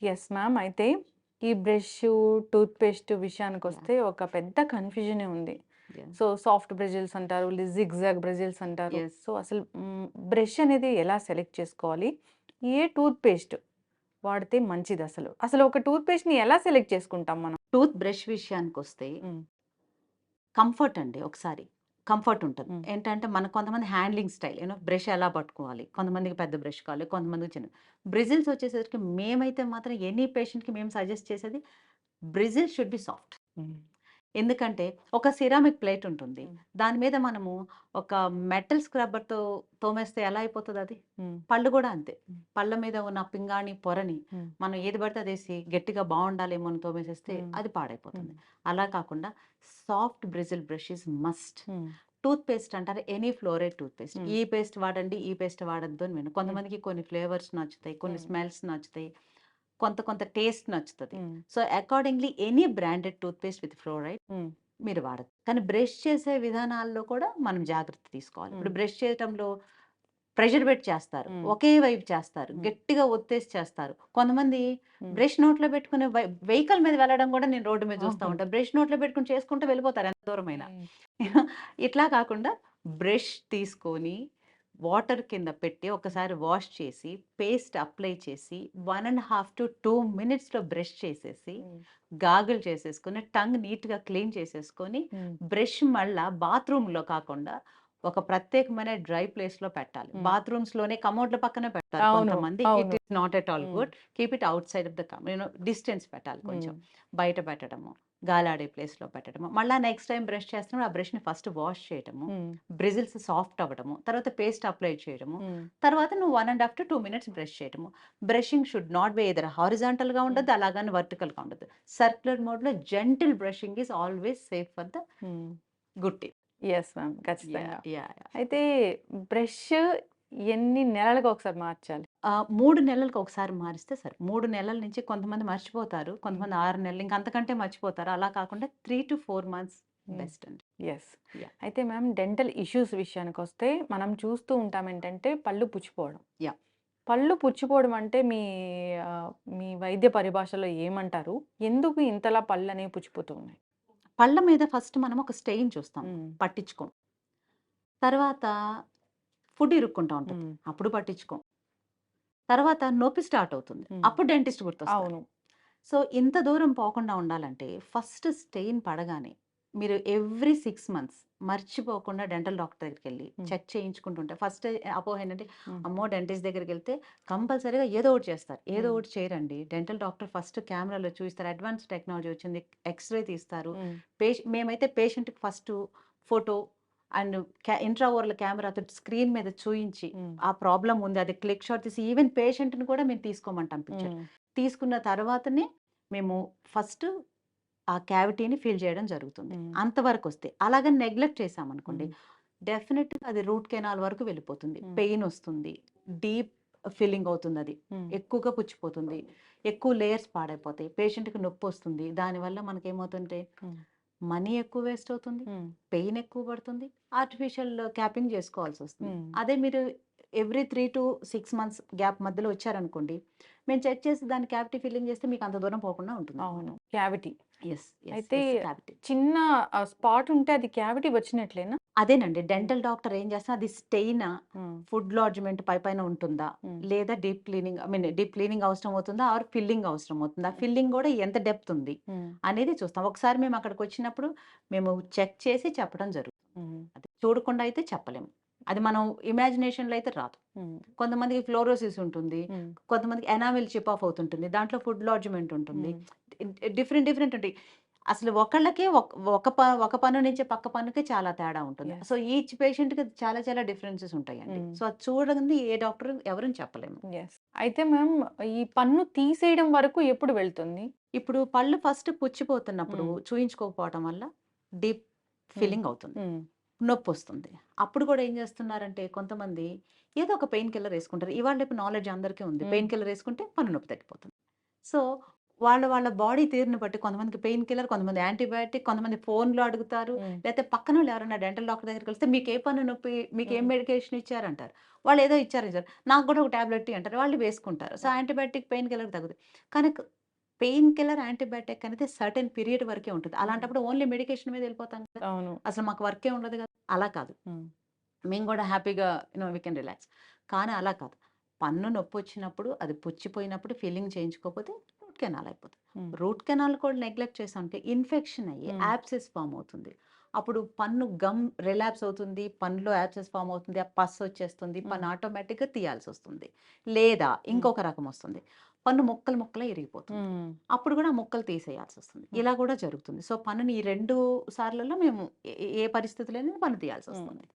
Yes ma'am. అయితే ఈ brush, tooth paste yeah! విషయానికొస్తే ఒక పెద్ద కన్‌ఫ్యూజనే ఉంది. యాహ్! సో, సాఫ్ట్ బ్రెజిల్స్ అంటారు, జిగ్‌జాగ్ బ్రెజిల్స్ అంటారు. యెస్. సో, అసలు బ్రష్ అనేది ఎలా సెలెక్ట్ చేసుకోవాలి? ఏ టూత్ పేస్ట్ వాడితే మంచిదసలు? అసలు ఒక టూత్ పేస్ట్‌ని ఎలా సెలెక్ట్ చేసుకుంటాం మనం? టూత్ బ్రష్ విషయానికొస్తే హ్మ్. కంఫర్ట్ అండి ఒకసారి. కంఫర్ట్ ఉంటది. హ్మ్. ఏంటంటే కొంతమంది హ్యాండ్లింగ్ స్టైల్ బ్రష్ ఎలా పట్టుకోవాలి. కొంతమందికి పెద్ద బ్రష్ కావాలి. కొంతమందికి చిన్నది. బ్రిజిల్స్ వచ్చేసరికి మేమైతే మాత్రం ఎనీ పేషెంట్‌కి మేము సజెస్ట్ చేసేది బ్రిజిల్ షుడ్ బి సాఫ్ట్. హ్మ్. ఎందుకంటే ఒక సిరామిక్ ప్లేట్ ఉంటుంది. హ్మ్. దాని మీద మనము ఒక మెటల్ స్క్రబ్బర్‌తో తోమేస్తే ఎలా అయిపోతదది? హ్మ్. పళ్ళు గూడా అంతే. హ్మ్. పళ్ళ మీద ఉన్న పింగాణి పొరని హ్మ్. మనం ఏది పడితే అదేసి గట్టిగా బావుండాలేమో అని తోమేసేస్తే హ్మ్. అది హ్మ్. పాడైపోతుంది. అలా కాకుండా soft bristle brush is must. హ్మ్. టూత్ పేస్ట్ అంటారా? Any fluoride toothpaste. హ్మ్. ఈ పేస్ట్ వాడండి, ఈ పేస్ట్ వాడొద్దు అని వినను. హ్మ్. కొంతమందికి కొన్ని ఫ్లేవర్స్ నచ్చుతాయి. కొన్ని హ్మ్. స్మెల్స్ నచ్చుతాయి. కొంత కొంత టేస్ట్ నచ్చుతది. హ్మ్. So, accordingly any branded toothpaste with fluoride హ్మ్. మీరు వాడొచ్చు. కానీ బ్రష్ చేసే విధానాల్లో కూడా మనం జాగ్రత్త తీసుకోవాలి. హ్మ్. ఇప్పుడు బ్రష్ చేయటంలో ప్రెషర్ పెట్టి చేస్తారు. హ్మ్. ఒకే వైపు చేస్తారు. హ్మ్. గట్టిగా ఒత్తేసి చేస్తారు. కొంతమంది హ్మ్. బ్రష్ నోట్లో పెట్టుకుని వెహికల్ మీద వెళ్ళడం కూడా నేను రోడ్డు మీద చూస్తా అవును. ఉంటా. బ్రష్ నోట్లో పెట్టుకొని చేసుకుంటూ వెళ్ళిపోతారు ఎంత దూరమైనా. హ్మ్. ఇట్లా కాకుండా బ్రష్ తీసుకొని వాటర్ కింద పెట్టి ఒకసారి వాష్ చేసి, పేస్ట్ అప్లై చేసి 1 ½ టు 2 మినిట్స్‌లో బ్రష్ చేసేసి, హ్మ్. గాగుల్ చేసేసుకొని, టంగ్ నీట్‌గా క్లీన్ చేసేసుకొని, హ్మ్. బ్రష్ మళ్ళా బాత్రూమ్‌లో కాకుండా ఒక ప్రత్యేకమైన డ్రై ప్లేస్‌లో పెట్టాలి. హ్మ్. బాత్రూమ్స్‌లోనే కమోడ్ల పక్కనే పెడతారు అవును. కొంతమంది. ఇట్ అవును. ఈస్ నాట్ ఎట్ ఆల్ హ్మ్. Good. Keep it outside of the distance పెట్టాలి హ్మ్. కొంచెం. బయట పెట్టడము, గాలాడే ప్లేస్‌లో పెట్టడము. మళ్ళా నెక్స్ట్ టైమ్ బ్రష్ చేస్తున్నప్పుడు ఆ బ్రష్‌ని ఫస్ట్ వాష్ చేయటము. హ్మ్. బ్రిజిల్స్ సాఫ్ట్ అవ్వడము. తర్వాత పేస్ట్ అప్లై చేయడము. హ్మ్. తర్వాత నువ్వు 1 ½ టు 2 మినిట్స్ బ్రష్ చేయడము. Brushing should not be either హారిజాంటల్‌గా హ్మ్. ఉండొద్దు, అలాగని వర్టికల్‌గా ఉండొద్దు. సర్క్యులర్ మోడ్‌లో gentle brushing is always safe for the hmm. Good teeth. Yes ma'am. ఖచ్చితంగా. యాహ్! యాహ్! అయితే బ్రష్ ఎన్ని నెలలకొకసారి మార్చాలి? 3 నెలలకు ఒకసారి మారిస్తే 3 నెలల నుంచి కొంతమంది మర్చిపోతారు. హ్మ్. కొంతమంది 6 నెలలు ఇంక అంతకంటే మర్చిపోతారు. అలా కాకుండా 3-4 మంత్స్ హ్మ్. బెస్ట్ అండి. యెస్. యాహ్! అయితే మ్యామ్ డెంటల్ ఇష్యూస్ విషయానికొస్తే మనం చూస్తూ ఉంటాం ఏంటంటే పళ్ళు పుచ్చిపోవడం. యాహ్! పళ్ళు పుచ్చిపోవడం అంటే మీ వైద్య పరిభాషలో ఏమంటారు? ఎందుకు ఇంతలా పళ్ళనేవి పుచ్చిపోతూ ఉన్నాయి? పళ్ళ మీద ఫస్ట్ మనం ఒక స్టెయిన్ చూస్తాం. హ్మ్. పట్టించుకోం. తర్వాత ఫుడ్ ఇరుక్కుంటా ఉంటది. హ్మ్. అప్పుడు పట్టించుకోం. తర్వాత నొప్పి స్టార్ట్ అవుతుంది. హ్మ్. అప్పుడు డెంటిస్ట్ గుర్తొస్తారు. అవును. సో, ఇంత దూరం పోకుండా ఉండాలంటే ఫస్ట్ స్టెయిన్ పడగానే మీరు ఎవ్రీ 6 మంత్స్ మర్చిపోకుండా డెంటల్ డాక్టర్ దగ్గరికెళ్ళి హ్మ్. చెక్ చేయించుకుంటుంటే ఫస్ట్ అపోహ ఏంటంటే, హ్మ్. అమ్మో! డెంటిస్ట్ దగ్గరికెళ్తే కంపల్సరీగా ఏదో ఒకటి చేస్తారు. ఏదో హ్మ్. ఒకటి చేయరండి. డెంటల్ డాక్టర్ ఫస్ట్ కెమెరాలో చూయిస్తారు. అడ్వాన్స్ టెక్నాలజీ వచ్చింది. ఎక్స్‌రే తీస్తారు. హ్మ్. మేమైతే పేషెంట్‌కి first photo and intra oral కెమెరాతో స్క్రీన్ మీద చూయించి, హ్మ్. ఆ ప్రాబ్లమ్ ఉంది. అది క్లిక్ షాట్ తీసి ఈవెన్ పేషెంట్‌ని కూడా మేము తీసుకోమంటాం పిక్చర్. హ్మ్. తీసుకున్న తర్వాతనే మేము ఫస్ట్ ఆ క్యావిటీని ఫిల్ చేయడం జరుగుతుంది. హ్మ్. అంతవరకొస్తే. అలాగని నెగ్లెక్ట్ చేశామనుకోండి, హ్మ్. డెఫినిట్‌గా అది రూట్ కెనాల్ వరకు వెళ్ళిపోతుంది. హ్మ్. పెయినొస్తుంది. డీప్ ఫిల్లింగ్ అవుతుందది. హ్మ్. ఎక్కువగా పుచ్చిపోతుంది. ఎక్కువ లేయర్స్ పాడైపోతాయి. పేషెంట్‌కి నొప్పొస్తుంది. దానివల్ల మనకేమవుతుంటే హ్మ్. మనీ ఎక్కువ వేస్ట్ అవుతుంది. హ్మ్. పెయిన్ ఎక్కువ పడుతుంది. ఆర్టిఫిషియల్ క్యాపింగ్ జేసుకోవాల్సొస్తుంది. హ్మ్. అదే మీరు ఎవ్రీ 3-6 మంత్స్ గ్యాప్ మధ్యలో వచ్చారనుకోండి, మేము చెక్ చేసి దాన్ని క్యావిటీ ఫిల్లింగ్ చేస్తే మీకు అంత దూరం పోకుండా ఉంటుందన్నమాట. అవును. క్యావిటీ. యెస్. యెస్. అయితే యెస్. క్యావిటీ. చిన్న స్పాట్ ఉంటే అది క్యావిటీ వచ్చినట్లేనా? అదేనండి. హ్మ్. డెంటల్ డాక్టర్ ఏం చేస్తారు అది స్టెయినా, హ్మ్. ఫుడ్ లాడ్జ్‌మెంట్ పైపైన ఉంటుందా? హ్మ్. లేదా డీప్ క్లీనింగ్ అవసరం అవుతుందా? ఆర్ ఫిల్లింగ్ అవసరం అవుతుందా? ఫిల్లింగ్ గూడా ఎంత డెప్త్ ఉంది హ్మ్. అనేది చూస్తాం. ఒకసారి మేము అక్కడికొచ్చినప్పుడు మేము చెక్ చేసి చెప్పడం జరుగుతుంది. హ్మ్. అది చూడకుండా అయితే చెప్పలేము. అది మనం ఇమాజినేషన్‌లో అయితే రాదు. హ్మ్. కొంతమందికి ఫ్లోరోసిస్ ఉంటుంది. హ్మ్. కొంతమందికి ఎనామెల్ చిప్ ఆఫ్ అవుతుంటుంది. దాంట్లో ఫుడ్ లాడ్జ్‌మెంట్ ఉంటుంది. హ్మ్. డిఫరెంట్ డిఫరెంట్ ఉంటాయి. అసలు ఒకళ్ళకే ఒక పన్ను నుంచి పక్క పన్నుకి చాలా తేడా ఉంటుంది. యెస్. సో, ఈచ్ పేషెంట్‌కి చాలా చాలా డిఫరెన్సెస్ ఉంటాయండి. హ్మ్. సో, అది చూడంది ఏ డాక్టర్ ఎవరని చెప్పలేము. యెస్. అయితే మ్యామ్ ఈ పన్ను తీసేయడం వరకు ఎప్పుడు వెళ్తుంది? ఇప్పుడు పళ్ళు ఫస్ట్ పుచ్చిపోతున్నప్పుడు హ్మ్. చూయించుకోకపోవటం వల్ల డీప్ హ్మ్. ఫిల్లింగ్ అవుతుంది. హ్మ్. నొప్పొస్తుంది. అప్పుడు కూడా ఏం చేస్తున్నారంటే కొంతమంది ఏదో ఒక పెయిన్ కిల్లర్ యేసుకుంటారు. ఇవాళ రేపు నాలెడ్జ్ అందరికీ ఉంది. హ్మ్. పెయిన్ కిల్లర్ యేసుకుంటే పన్ను నొప్పి తగ్గిపోతుంది. సో, వాళ్ళ బాడీ తీరుని బట్టి కొంతమందికి పెయిన్ కిల్లర్, కొంతమంది యాంటీబయాటిక్, కొంతమంది ఫోన్‌లో అడుగుతారు. హ్మ్. లేతే పక్కనోళ్ళు ఎవరైనా డెంటల్ డాక్టర్ దగ్గరికెళ్తే మీకే పన్ను నొప్పి, మీకేం హ్మ్. మెడికేషన్ ఇచ్చారంటారు. వాళ్ళేదో ఇచ్చారు. నాకు గూడా ఒక టాబ్లెట్ ఇయ్యి అంటారు. వాళ్ళు వేసుకుంటారు. సో, హ్మ్. యాంటీబయాటిక్, పెయిన్ కిల్లర్ తగ్గుతాయి. కానీ పెయిన్ కిల్లర్, యాంటీబయాటిక్ అనేది సర్టెన్ పీరియడ్ వరకే ఉంటుంది. హ్మ్. అలాంటప్పుడు ఓన్లీ మెడికేషన్ మీద ఎళ్ళిపోతాం కదా! అవును. అసలు మాకు వర్కే ఉండదు కదా! అలా కాదు. హ్మ్. మేము గూడా హ్యాపీగా వి కెన్ రిలాక్స్. కానీ అలా కాదు. పన్ను నొప్పొచ్చినప్పుడు, అది పుచ్చిపోయినప్పుడు ఫిల్లింగ్ చేయించుకోకపోతే రూట్ కెనాల్ అయిపోతది. హ్మ్. రూట్ కెనాల్ కూడా నెగ్లెక్ట్ చేసామంటే ఇన్ఫెక్షన్ అయ్యి హ్మ్. యాబ్సెస్ ఫార్మ్ అవుతుంది. అప్పుడు పన్ను గమ్ రిలాప్స్ అవుతుంది. పన్నులో యాబ్సెస్ ఫార్మ్ అవుతుంది. ఆ పస్ వచ్చేస్తుంది. హ్మ్. పన్ను ఆటోమేటిక్‌గా తీయాల్సొస్తుంది. లేదా హ్మ్. ఇంకొక రకం వస్తుంది. పన్ను ముక్కలు ముక్కలుగా ఇరిగిపోతుంది. హ్మ్. అప్పుడు కూడా ఆ ముక్కలు తీసేయాల్సొస్తుంది. హ్మ్. ఇలా కూడా జరుగుతుంది. సో, పన్నుని ఈ 2 సార్లలో మేము ఏ ఏ పరిస్థితులోనైనా పన్ను హ్మ్. తీయాల్సొస్తుంది.